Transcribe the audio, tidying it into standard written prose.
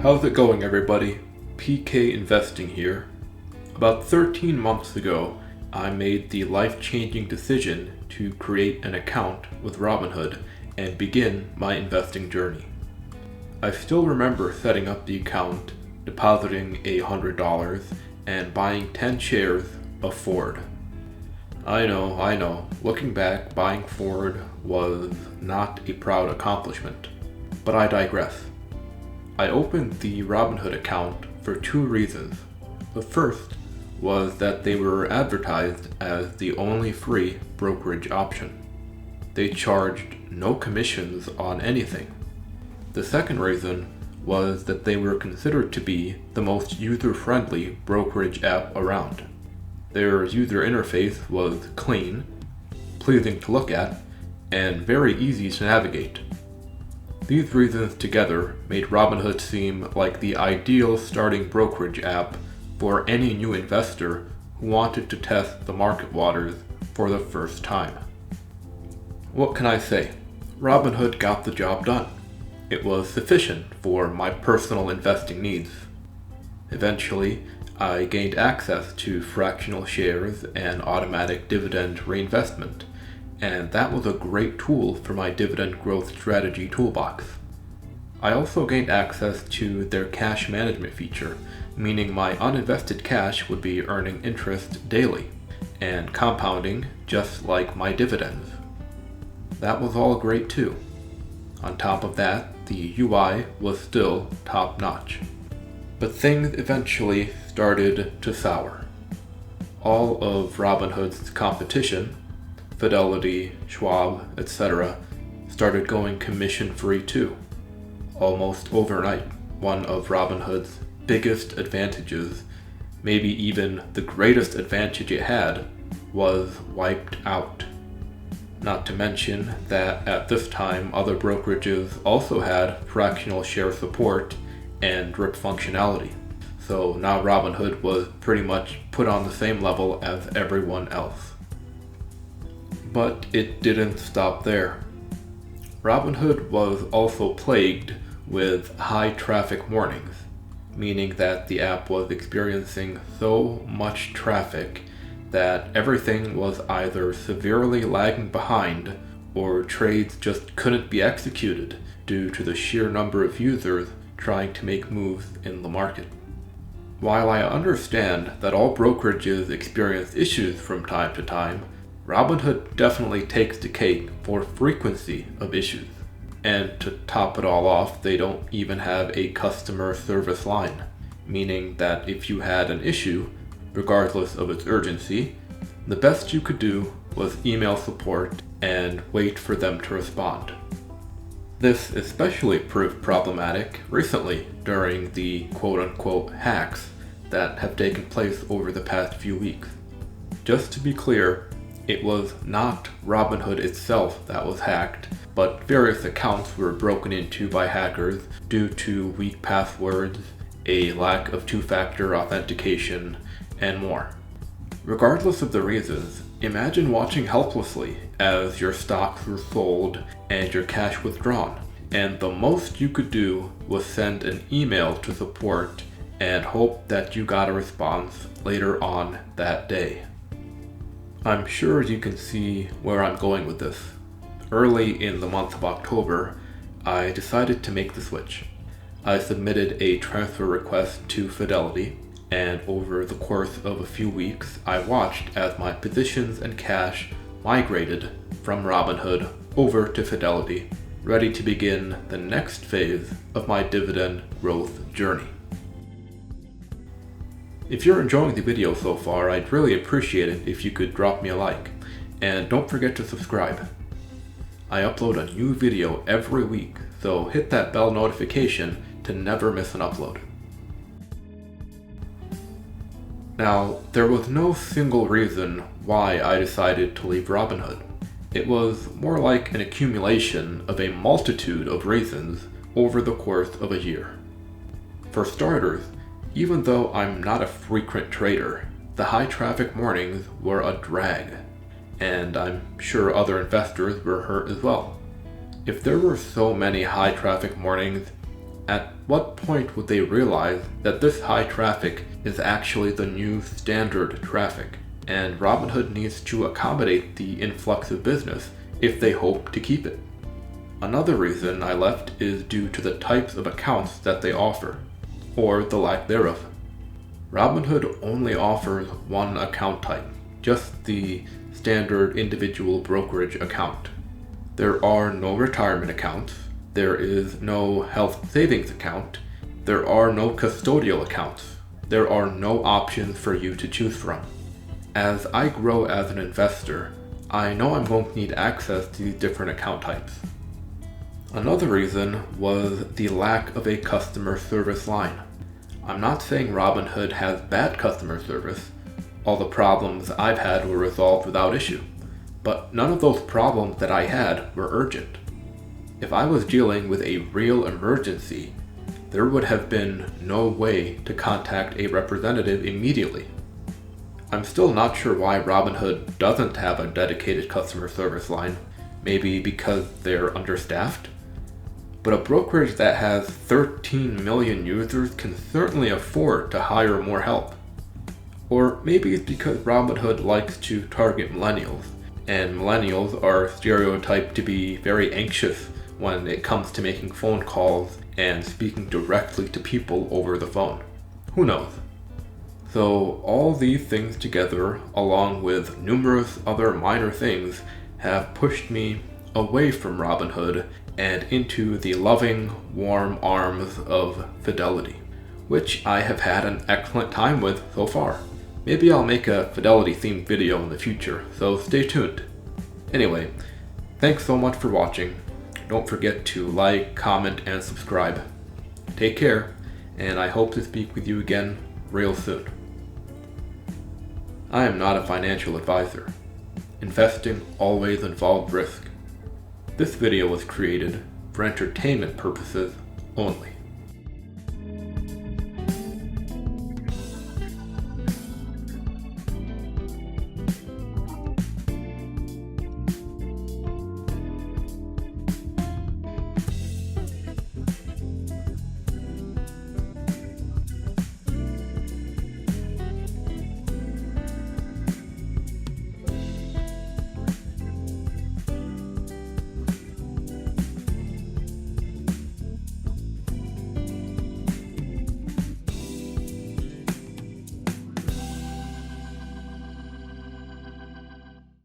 How's it going, everybody? PK Investing here. About 13 months ago, I made the life-changing decision to create an account with Robinhood and begin my investing journey. I still remember setting up the account, depositing $100, and buying 10 shares of Ford. I know, looking back, buying Ford was not a proud accomplishment, but I digress. I opened the Robinhood account for two reasons. The first was that they were advertised as the only free brokerage option. They charged no commissions on anything. The second reason was that they were considered to be the most user-friendly brokerage app around. Their user interface was clean, pleasing to look at, and very easy to navigate. These reasons together made Robinhood seem like the ideal starting brokerage app for any new investor who wanted to test the market waters for the first time. What can I say? Robinhood got the job done. It was sufficient for my personal investing needs. Eventually, I gained access to fractional shares and automatic dividend reinvestment, and that was a great tool for my dividend growth strategy toolbox. I also gained access to their cash management feature, meaning my uninvested cash would be earning interest daily and compounding just like my dividends. That was all great too. On top of that, the UI was still top-notch. But things eventually started to sour. All of Robinhood's competition, Fidelity, Schwab, etc., started going commission-free too. Almost overnight, one of Robinhood's biggest advantages, maybe even the greatest advantage it had, was wiped out. Not to mention that at this time other brokerages also had fractional share support and DRIP functionality. So now Robinhood was pretty much put on the same level as everyone else. But it didn't stop there. Robinhood was also plagued with high traffic mornings, meaning that the app was experiencing so much traffic that everything was either severely lagging behind or trades just couldn't be executed due to the sheer number of users trying to make moves in the market. While I understand that all brokerages experience issues from time to time, Robinhood definitely takes the cake for frequency of issues. And to top it all off, they don't even have a customer service line, meaning that if you had an issue, regardless of its urgency, the best you could do was email support and wait for them to respond. This especially proved problematic recently during the quote-unquote hacks that have taken place over the past few weeks. Just to be clear, it was not Robinhood itself that was hacked, but various accounts were broken into by hackers due to weak passwords, a lack of two-factor authentication, and more. Regardless of the reasons, imagine watching helplessly as your stocks were sold and your cash withdrawn, and the most you could do was send an email to support and hope that you got a response later on that day. I'm sure you can see where I'm going with this. Early in the month of October, I decided to make the switch. I submitted a transfer request to Fidelity, and over the course of a few weeks, I watched as my positions and cash migrated from Robinhood over to Fidelity, ready to begin the next phase of my dividend growth journey. If you're enjoying the video so far, I'd really appreciate it if you could drop me a like, and don't forget to subscribe. I upload a new video every week, so hit that bell notification to never miss an upload. Now, there was no single reason why I decided to leave Robinhood. It was more like an accumulation of a multitude of reasons over the course of a year. For starters, even though I'm not a frequent trader, the high traffic mornings were a drag, and I'm sure other investors were hurt as well. If there were so many high traffic mornings, at what point would they realize that this high traffic is actually the new standard traffic, and Robinhood needs to accommodate the influx of business if they hope to keep it? Another reason I left is due to the types of accounts that they offer, or the lack thereof. Robinhood only offers one account type, just the standard individual brokerage account. There are no retirement accounts, there is no health savings account, there are no custodial accounts, there are no options for you to choose from. As I grow as an investor, I know I'm going to need access to these different account types. Another reason was the lack of a customer service line. I'm not saying Robinhood has bad customer service. All the problems I've had were resolved without issue, but none of those problems that I had were urgent. If I was dealing with a real emergency, there would have been no way to contact a representative immediately. I'm still not sure why Robinhood doesn't have a dedicated customer service line, maybe because they're understaffed. But a brokerage that has 13 million users can certainly afford to hire more help. Or maybe it's because Robinhood likes to target millennials, and millennials are stereotyped to be very anxious when it comes to making phone calls and speaking directly to people over the phone. Who knows? So all these things together, along with numerous other minor things, have pushed me away from Robinhood and into the loving, warm arms of Fidelity, which I have had an excellent time with so far. Maybe I'll make a Fidelity themed video in the future, so stay tuned. Anyway, thanks so much for watching. Don't forget to like, comment, and subscribe. Take care, and I hope to speak with you again real soon. I am not a financial advisor. Investing always involves risk. This video was created for entertainment purposes only.